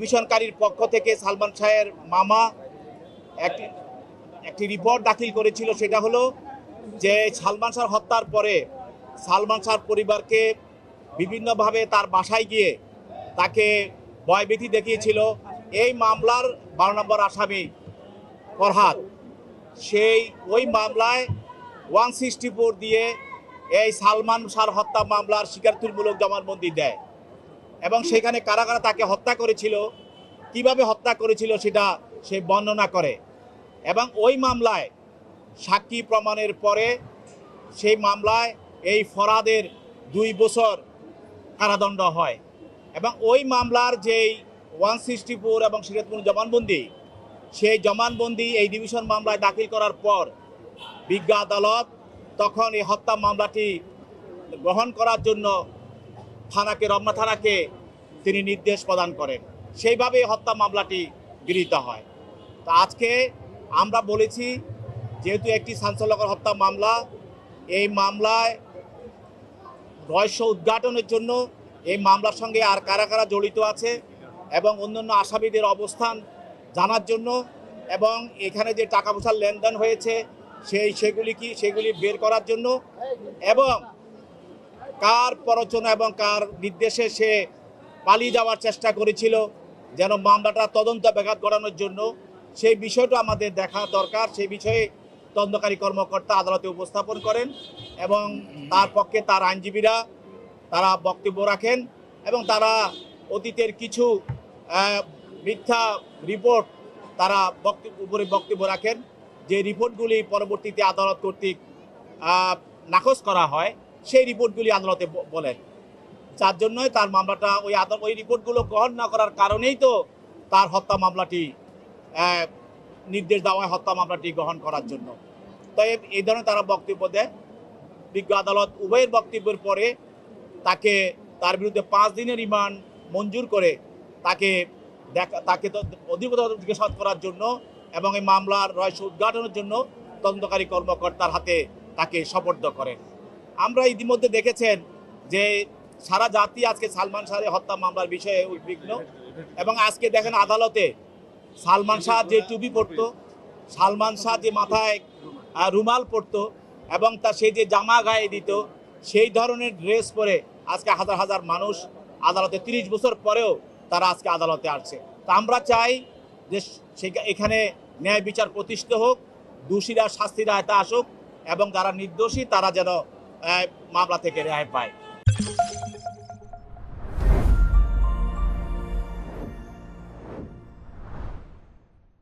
ডিভিশনকারীর পক্ষ থেকে সালমান শাহের মামা একটি রিপোর্ট দাখিল করেছিল। সেটা হলো যে সালমান শাহ হত্যার পরে সালমান শাহর পরিবারকে বিভিন্নভাবে তার বাসায় গিয়ে তাকে ভয়ভীতি দেখিয়েছিল। এই মামলার 12 নম্বর আসামি ফরহাদ ওই মামলায় 164 দিয়ে এই সালমান শাহ হত্যা মামলার স্বীকারোক্তিমূলক জবানবন্দি দেয় এবং সেখানে কারা কারা তাকে হত্যা করেছিল, কিভাবে হত্যা করেছিল সেটা সে বর্ণনা করে। এবং ওই মামলায় সাক্ষী প্রমাণের পরে সেই মামলায় এই ফরহাদের 2 বছর কারাদণ্ড হয় এবং ওই মামলার যেই 164 এবং স্বীকারোক্তিমূলক জবানবন্দি, সেই জবানবন্দি এই ডিভিশন মামলায় দাখিল করার পর বিজ্ঞ আদালত তখন এই হত্যা মামলাটি গ্রহণ করার জন্য রমনা থানাকে তিনি নির্দেশ প্রদান করেন। সেইভাবে হত্যা মামলাটি গৃহীত হয়। তো আজকে আমরা বলেছি, যেহেতু একটি চাঞ্চল্যকর হত্যা মামলা, এই মামলায় রহস্য উদ্ঘাটনের জন্য এই মামলার সঙ্গে আর কারা কারা জড়িত আছে এবং অন্যান্য আসামিদের অবস্থান জানার জন্য এবং এখানে যে টাকা পয়সার লেনদেন হয়েছে সেগুলি বের করার জন্য এবং কার প্ররোচনা এবং কার নির্দেশে সে পালিয়ে যাওয়ার চেষ্টা করেছিল যেন মামলাটা তদন্ত ব্যাঘাত ঘটানোর জন্য, সেই বিষয়টা আমাদের দেখা দরকার। সেই বিষয়ে তদন্তকারী কর্মকর্তা আদালতে উপস্থাপন করেন এবং তার পক্ষে তার আইনজীবীরা তারা বক্তব্য রাখেন এবং তারা অতীতের কিছু মিথ্যা রিপোর্ট তারা বক্তব্য রাখেন, যে রিপোর্টগুলি পরবর্তীতে আদালত কর্তৃক নাকচ করা হয়, সেই রিপোর্টগুলি আদালতে বলেন। যার জন্যই তার মামলাটা ওই রিপোর্টগুলো গ্রহণ না করার কারণেই তো তার হত্যা মামলাটি নির্দেশ দেওয়া হয় হত্যা মামলাটি গ্রহণ করার জন্য। তাই এই ধরনের তারা বক্তব্য দেয়। বিজ্ঞ আদালত উভয়ের বক্তব্যের পরে তার বিরুদ্ধে 5 দিনের রিমান্ড মঞ্জুর করে তাকে অধিকতর জিজ্ঞাসাবাদ করার জন্য এবং এই মামলার রহস্য উদ্ঘাটনের জন্য তদন্তকারী কর্মকর্তার হাতে তাকে সোপর্দ করেন। আমরা ইতিমধ্যে দেখেছেন যে সারা জাতি আজকে সালমান শাহের হত্যা মামলার বিষয়ে উদ্বিগ্ন এবং আজকে দেখেন আদালতে সালমান শাহ যে টুপি পরত, সালমান শাহ যে মাথায় রুমাল পরত এবং সে যে জামা গায়ে দিত, সেই ধরনের ড্রেস পরে আজকে হাজার হাজার মানুষ আদালতে 30 বছর পরেও তারা আজকে আদালতে আসছে। তা আমরা চাই যে এখানে ন্যায় বিচার প্রতিষ্ঠিত হোক, দোষীরা শাস্তির আওতায় আসুক এবং যারা নির্দোষী তারা যেন মামলা থেকে রেহাই পায়।